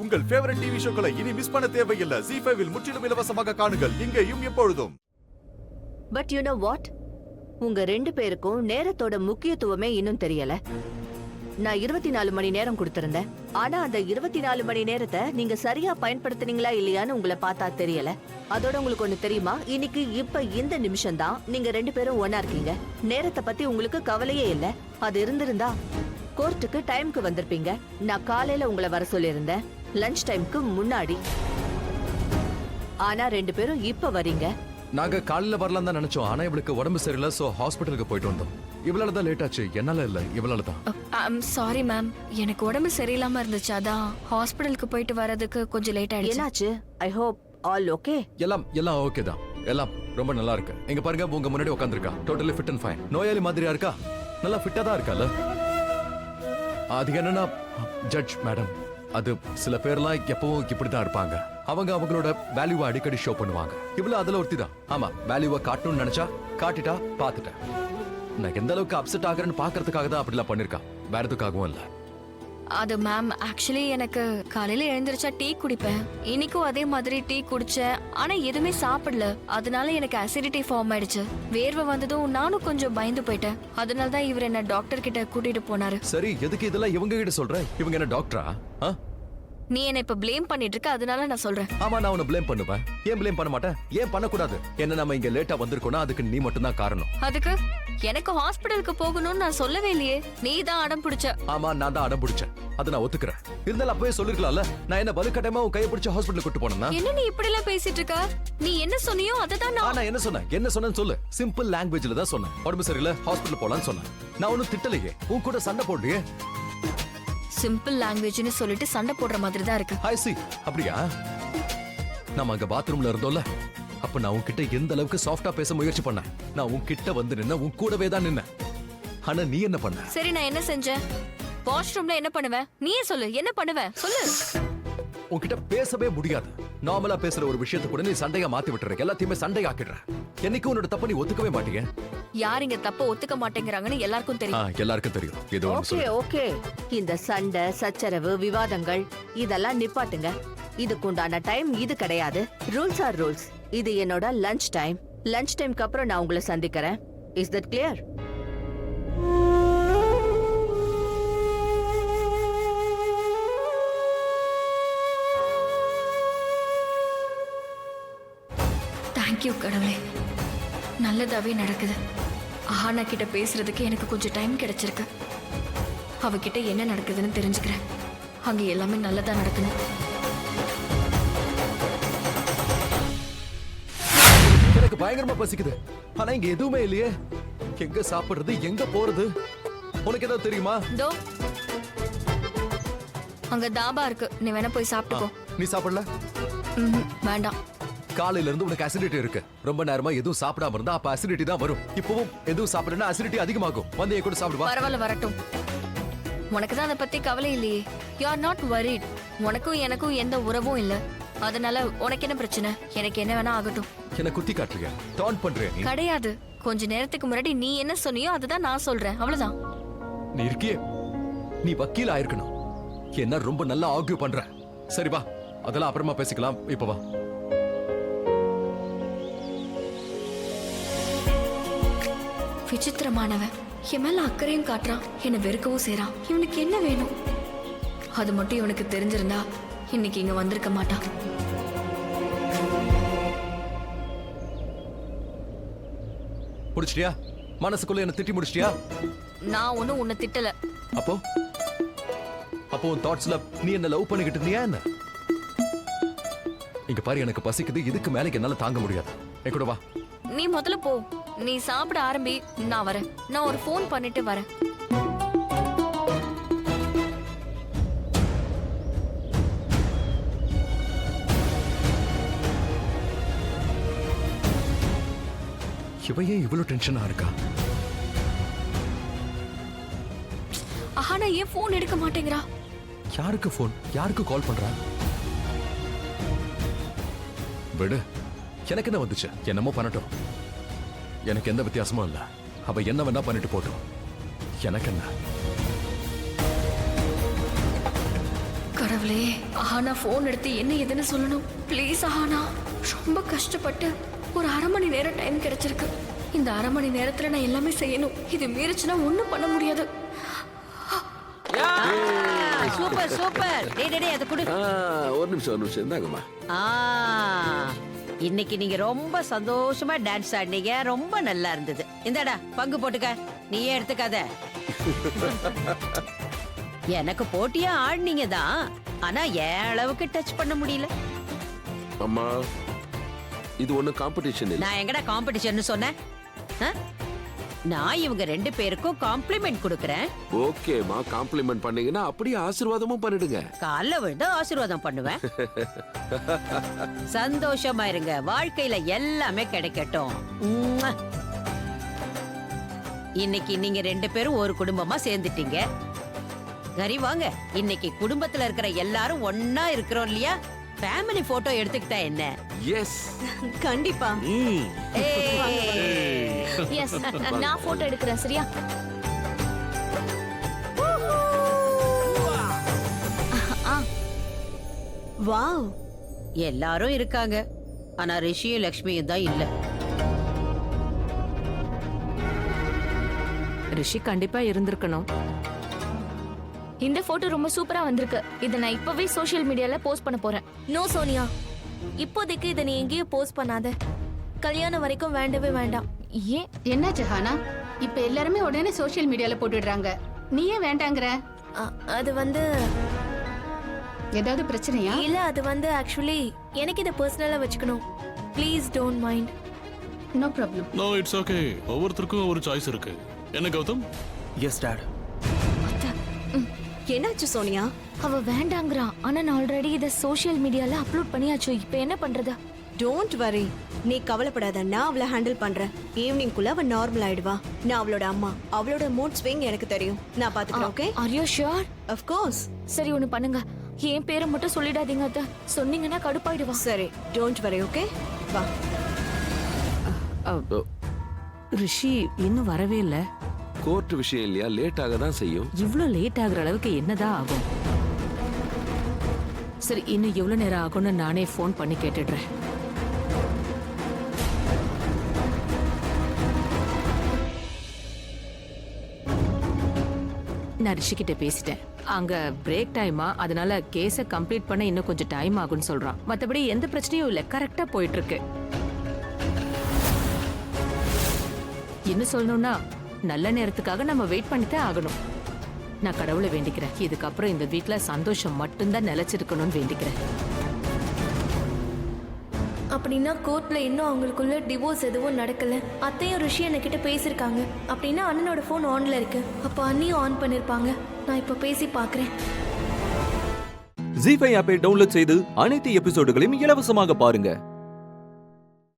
உங்கள் favourite TV ஷோக்களை இனி miss பண்ண தேவையில்லை. ZEE5 இல் முற்றிலும் இலவசமாக காணுங்கள். இங்கேயும் எப்பொழுதும். பட் யூ நோ வாட், உங்க 2 பேருக்கும் நேரத்தோட முக்கியத்துவமே இன்னும் தெரியல. நான் 24 மணி நேரம் கொடுத்திருந்தேன். ஆனா அந்த 24 மணி நேரத்தை நீங்க சரியா பயன்படுத்தினீங்களா இல்லையான்னு உங்களை பார்த்தா தெரியல. அதோட உங்களுக்கு ஒண்ணு தெரியுமா, இன்னைக்கு இப்ப இந்த நிமிஷம் தான் நீங்க 2 பேரும் ஒன்னா இருக்கீங்க. நேரத்தை பத்தி உங்களுக்கு கவலையே இல்ல. அது இருந்திருந்தா கோர்ட்டுக்கு டைம்க்கு வந்திருப்பீங்க. நான் காலையில உங்களை வர சொல்லியிருந்தேன், லஞ்ச் டைம்க்கு முன்னாடி. ஆனா 2 பேரும் இப்ப வரீங்க. நாங்க காலையில வரலாம் தான் நினைச்சோம். ஆனா இவளுக்கு உடம்பு சரியில்லை, சோ ஹாஸ்பிட்டலுக்கு போயிட்டு வந்தோம். இவளால தான் லேட் ஆச்சு, என்னால இல்ல, இவளால தான். ஐம் சாரி மேம், எனக்கு உடம்பு சரியில்லாம இருந்துச்சு, அதான் ஹாஸ்பிட்டலுக்கு போயிட்டு வரதுக்கு கொஞ்சம் லேட் ஆயிடுச்சு. என்னாச்சு? I hope all okay. எல்லாம் ஓகே தான். எல்லாம் ரொம்ப நல்லா இருக்கு. எங்க பாருங்க, உங்க முன்னாடி உட்கார்ந்திருக்கா. Totally fit and fine. நோயாளி மாதிரியா இருக்கா? நல்லா ஃபிட்டா தான் இருக்கால. அது என்னன்னா ஜட்ஜ் மேடம், அது சில பேர்லாம் எப்பவும் இப்படிதான் இருப்பாங்க. அவங்க அவங்களோட வேல்யூவை அடிக்கடி ஷோ பண்ணுவாங்க. இவ்வளவு அதுல ஒருத்தி தான். ஆமா, வேல்யூவை காட்டணும்னு நினைச்சா காட்டிட்டா, பாத்துட்டேன். நான் எந்த அளவுக்கு அப்செட் ஆகுறேன்னு பாக்குறதுக்காக தான் அப்படிலாம் பண்ணிருக்கா, வேற எதுக்காகவும் இல்ல. அது மேம், ஆக்சுவலி எனக்கு காலையில எழுந்திருச்சா டீ குடிப்பேன். இன்னைக்கும் அதே மாதிரி டீ குடிச்சேன், ஆனா எதுவுமே சாப்பிடல. அதனால எனக்கு அசிடிட்டி ஃபார்ம் ஆயிடுச்சு. வேர்வை வந்ததும் நானும் கொஞ்சம் பயந்து போயிட்டேன். அதனால தான் இவர் என்ன டாக்டர் கிட்ட கூட்டிட்டு போனாரு. சரி, எதுக்கு இதெல்லாம் இவங்க கிட்ட சொல்ற? இவங்க என்ன டாக்டரா? நீ என்ன இப்ப ப்ளேம் பண்ணிட்டு இருக்க, அதனால நான் சொல்றேன். ஆமா, நான் உன்னை ப்ளேம் பண்ணுவேன். ஏன் ப்ளேம் பண்ண மாட்டேன்? ஏன் பண்ணக்கூடாது? என்ன நம்ம இங்க லேட்டா வந்திருக்கோம்னா அதுக்கு நீ மட்டும் தான் காரணம். அதுக்கு எனக்கு ஹாஸ்பிடலுக்கு போகணும்னு நான் சொல்லவே இல்லையே, நீ தான் அடம் பிடிச்ச. ஆமா, நான் தான் அடம் பிடிச்சேன், அதை நான் ஒத்துக்கிறேன். இருந்தாலும் அப்பவே சொல்லிருக்கலாம்ல. நான் என்ன வலுக்கட்டாயமா உன் கையை பிடிச்சு ஹாஸ்பிடலுக்கு கூட்டு போனேன்னா? என்ன நீ இப்படி எல்லாம் பேசிட்டு இருக்க? நீ என்ன சொன்னியோ அதை தான் நான். என்ன சொன்னேன்னு சொல்லு. சிம்பிள் லாங்குவேஜ்ல தான் சொன்னேன். உடம்பு சரியில்லை, ஹாஸ்பிடல் போலான்னு சொன்னேன். நான் ஒன்னும் திட்டலையே, உன் கூட சண்டை போடலையே. சிம்பிள் லாங்குவேஜ்னு சொல்லிட்டு சண்டை போடுற மாதிரி தான் இருக்கு. ஹாய் சி, அப்படியா? நம்ம அங்க பாத்ரூம்ல இருந்தோம்ல, அப்ப நான் உன்கிட்ட எந்த அளவுக்கு சாஃப்டா பேச முயற்சி பண்ணேன். நான் உன்கிட்ட வந்து நின்ன, உன் கூடவே தான் நின்ன. ஆனா நீ என்ன பண்ண? சரி, நான் என்ன செஞ்சேன்? வாஷ்ரூம்ல என்ன பண்ணுவேன்? நீயே சொல்லு, என்ன பண்ணுவேன் சொல்லு. உன்கிட்ட பேசவே முடியாது. நார்மலா பேசுற ஒரு விஷயத்தை கூட நீ சண்டையா மாத்தி விட்டுற, எல்லாத்தையுமே சண்டையாக்கிடுற. என்னைக்கு உன்னோட தப்ப நீ ஒத்துக்கவே மாட்டீங்க. யார் இங்க தப்ப ஒத்துக்க மாட்டேங்கிறாங்கன்னு எல்லாருக்கும் தெரியும். எல்லாருக்கும் தெரியும். ஏதோ ஓகே ஓகே, இந்த சண்டை சச்சரவு விவாதங்கள் இதெல்லாம் நிப்பாட்டுங்க. இதுக்குண்டான டைம் இது கிடையாது. Rules are rules. இது என்னோட லஞ்ச் டைம். லஞ்ச் டைம்க்கு அப்புறம் நான் உங்களை சந்திக்கிறேன். Is that clear? தேங்க்யூ கடவுளே, நல்லதாவே நடக்குது. ஆனா கிட்ட பேசுறதுக்கு எனக்கு கொஞ்சம் டைம் கிடைச்சிருக்கு. அவகிட்ட என்ன நடக்குதுன்னு தெரிஞ்சுக்கிறேன். அங்க எல்லாமே நல்லதா நடக்கணும். எனக்கு பயங்கரமா பசிக்குது, ஆனா இங்க எதுவுமே இல்லையே. எங்க சாப்பிடுறது, எங்க போறது? உனக்கு ஏதாவது தெரியுமா? தோ அங்க தாபா இருக்கு, நீ வேணா போய் சாப்பிட்டுக்கோ. நீ சாப்பிடல? வேண்டாம். காலையில இருந்து உனக்கு அசிடிட்டி இருக்கு. ரொம்ப நேரமா எதுவும் சாப்பிடாம இருந்தா அப்ப அசிடிட்டி தான் வரும். இப்பவும் எதுவும் சாப்பிடலன்னா அசிடிட்டி அதிகமாகும். வந்து என் கூட சாப்பிடுவா. பரவாயில்ல, வரட்டும். உனக்கு தான் அதை பத்தி கவலை இல்லையே. You are not worried. உனக்கும் எனக்கும் எந்த உறவும் இல்ல. அதனால உனக்கு என்ன பிரச்சனை? எனக்கு என்ன வேணா ஆகட்டும். என்ன குத்தி காட்டுறியா? டான் பண்றியா நீ? கிடையாது. கொஞ்ச நேரத்துக்கு முன்னாடி நீ என்ன சொன்னியோ அதுதான் நான் சொல்றேன், அவ்வளவுதான். நீ இருக்கியே, நீ வக்கீல் ஆயிருக்கணும். என்ன ரொம்ப நல்லா ஆர்கியூ பண்ற. சரி வா, அதெல்லாம் அப்புறமா பேசிக்கலாம். இப்ப வா. விசித்திரமானவன். என் மேல அக்கறையும் காட்டுறான், என்னை வெறுக்கவும் செய்றான். இவனுக்கு என்ன வேணும்? அது மட்டும் இவனுக்கு தெரிஞ்சிருந்தா இன்னைக்கு இங்க வந்திருக்க மாட்டான். முடிச்சிட்டியா? மனசுக்குள்ள என்ன திட்டி முடிச்சிட்டியா? நான் ஒண்ணும் உன்னை திட்டல. அப்போ உன் தாட்ஸ்ல நீ என்ன லவ் பண்ணிக்கிட்டு இருந்தியா என்ன? இங்க பாரு, எனக்கு பசிக்குது. இதுக்கு மேலே என்னால தாங்க முடியாது. என் கூட வா. நீ முதல்ல போ. நீ சாப்பிட ஆரம்பி, நான் வரேன். நான் ஒரு ஃபோன் பண்ணிட்டு வரேன். இவ ஏன் இவ்வளவு டென்ஷனா இருக்கா? ஆனா ஏன் ஃபோன் எடுக்க மாட்டேங்கிறா? யாருக்கு ஃபோன்? யாருக்கு கால் பண்றா? விடு, எனக்கு என்ன வந்துச்சு? என்னமோ பண்ணட்டும். எனக்கு எந்த வித்தியாசமும் இல்ல. அவ என்ன வேணா பண்ணிட்டு போட்டோம். எனக்கு என்ன? கடவுளே, கடவுளே, ஆனா போன் எடுத்து என்ன ஏதுன்னு சொல்லணும். ப்ளீஸ் ஆனா, ரொம்ப கஷ்டப்பட்டு ஒரு 1/2 மணி நேரம் டைம் கிடைச்சிருக்கு. இந்த 1/2 மணி நேரத்துல நான் எல்லாமே செய்யணும். இது மீறிச்சுன்னா ஒண்ணும் பண்ண முடியாது. Super super. டேய் டேய் அத குடு. ஒரு நிமிஷம் இந்தாங்கம்மா. இன்னைக்கு நீங்க ரொம்ப சந்தோஷமா டான்ஸ் ஆடினீங்க. ரொம்ப நல்லா இருந்தது. இந்தாடா பங்கு போட்டுக்க. நீயே எடுத்துக்காத. எனக்கு போட்டியா ஆடினீங்க தான், ஆனா என் அளவுக்கு டச் பண்ண முடியல. அம்மா, இது ஒண்ணு காம்படிஷன் இல்ல. நான் எங்கடா காம்படிஷன் சொன்னேன்? நான் இவங்க 2 பேருக்கும் காம்ப்ளிமெண்ட் கொடுக்கறேன். ஓகேமா, காம்ப்ளிமெண்ட் பண்ணீங்கன்னா அப்படியே ஆசீர்வாதமும் பண்ணிடுங்க. கால்ல விழுந்து ஆசீர்வாதம் பண்ணுவேன். சந்தோஷமா இருங்க. வாழ்க்கையில எல்லாமே கிடைக்கட்டும். உம்மா. இன்னைக்கு நீங்க 2 பேரும் ஒரு குடும்பமா சேர்ந்துட்டீங்க. சரி வாங்க, இன்னைக்கு குடும்பத்துல இருக்கிற எல்லாரும் ஒன்னா இருக்கிறோம் இல்லையா? ஃபேமிலி போட்டோ எடுத்துக்கிட்டா என்ன? எஸ், கண்டிப்பா. எஸ், நான் போட்டோ எடுக்கிறேன். சரியா? வாவ், எல்லாரும் இருக்காங்க, ஆனா ரிஷியும் லக்ஷ்மியும் தான் இல்ல. ரிஷி கண்டிப்பா இருந்திருக்கணும். இந்த போட்டோ ரொம்ப சூப்பரா வந்திருக்கு. இதை நான் இப்பவே சோஷியல் மீடியால போஸ்ட் பண்ண போறேன். நோ சோனியா, இப்போதைக்கு இதை நீ எங்கேயும் போஸ்ட் பண்ணாத. கல்யாணம் வரைக்கும் வேண்டவே வேண்டாம். ஏன்? என்னாச்சு ஹானா? இப்ப எல்லாருமே உடனே சோஷியல் மீடியால போட்டுடுறாங்க. நீ ஏன் வேண்டாங்கற? அது வந்து ஏதாவது பிரச்சனையா? இல்ல, அது வந்து ஆக்சுவலி எனக்கு இதை பர்சனலா வச்சுக்கணும். Please don't mind. No problem. No, it's okay. ஒவ்வொருத்தருக்கும் ஒரு சாய்ஸ் இருக்கு. என்ன கௌதம்? S dot. என்னாச்சு சோனியா? அவ வேண்டாங்கறா. ஆனா நான் ஆல்ரெடி இதை சோஷியல் மீடியால அப்லோட் பண்ணியாச்சு. இப்போ என்ன பண்றது? டோன்ட் வரி, நீ கவலைப்படாத. நான் அவளை ஹேண்டில் பண்றேன். ஈவினிங்குள்ள அவ நார்மல் ஆயிடுவா. நான் அவளோட அம்மா. அவளோட மூட் ஸ்விங் எனக்கு தெரியும். நான் பாத்துக்கிறேன். Okay? Are you sure? Of course. சரி, ஒன்னு பண்ணுங்க. என் பேரை மட்டும் சொல்லிடாதீங்க அத்தை. சொன்னீங்கன்னா கடுப்பாயிடுவா. சரி, டோன்ட் வரி. ஓகே, வா. ரிஷி இன்னும் வரவே இல்ல. கோர்ட் விஷயம் இல்லையா, லேட் ஆக தான் செய்யும். இவ்ளோ லேட் ஆகுற அளவுக்கு என்னதான் ஆகும்? சரி, இன்னும் எவ்வளவு நேரம் ஆகும்னு நானே ஃபோன் பண்ணி கேட்டுடுறேன். நான் ரிஷி கிட்ட பேசிட்டேன். அங்க பிரேக் டைமா, அதனால கேஸ கம்ப்ளீட் பண்ண இன்னும் கொஞ்சம் டைம் ஆகும்னு சொல்றான். மத்தபடி எந்த பிரச்சனையும் இல்ல, கரெக்டா போயிட்டு இருக்கு. இன்னும் சொல்லணும்னா நல்ல நேரத்துக்காக நம்ம வெயிட் பண்ணித்தான் ஆகணும். நான் கடவுளை வேண்டிக்கிறேன், இதுக்கப்புறம் இந்த வீட்ல சந்தோஷம் மட்டும்தான் நிலைச்சிருக்கணும்னு வேண்டிக்கிறேன். அப்படின்னா கோர்ட்ல இன்னும் அவங்களுக்குள்ள டிவோர்ஸ் எதுவும் நடக்கல. அத்தையும் ரிஷி என்கிட்ட பேசியிருக்காங்க. அப்படின்னா அண்ணனோட ஃபோன் ஆன்ல இருக்கு. அப்போ அண்ணியும் ஆன் பண்ணிருப்பாங்க. நான் இப்போ பேசி பார்க்கறேன். ஜீ5 ஆப்பை டவுன்லோட் செய்து அனைத்து எபிசோடுகளையும் இலவசமாக பாருங்க.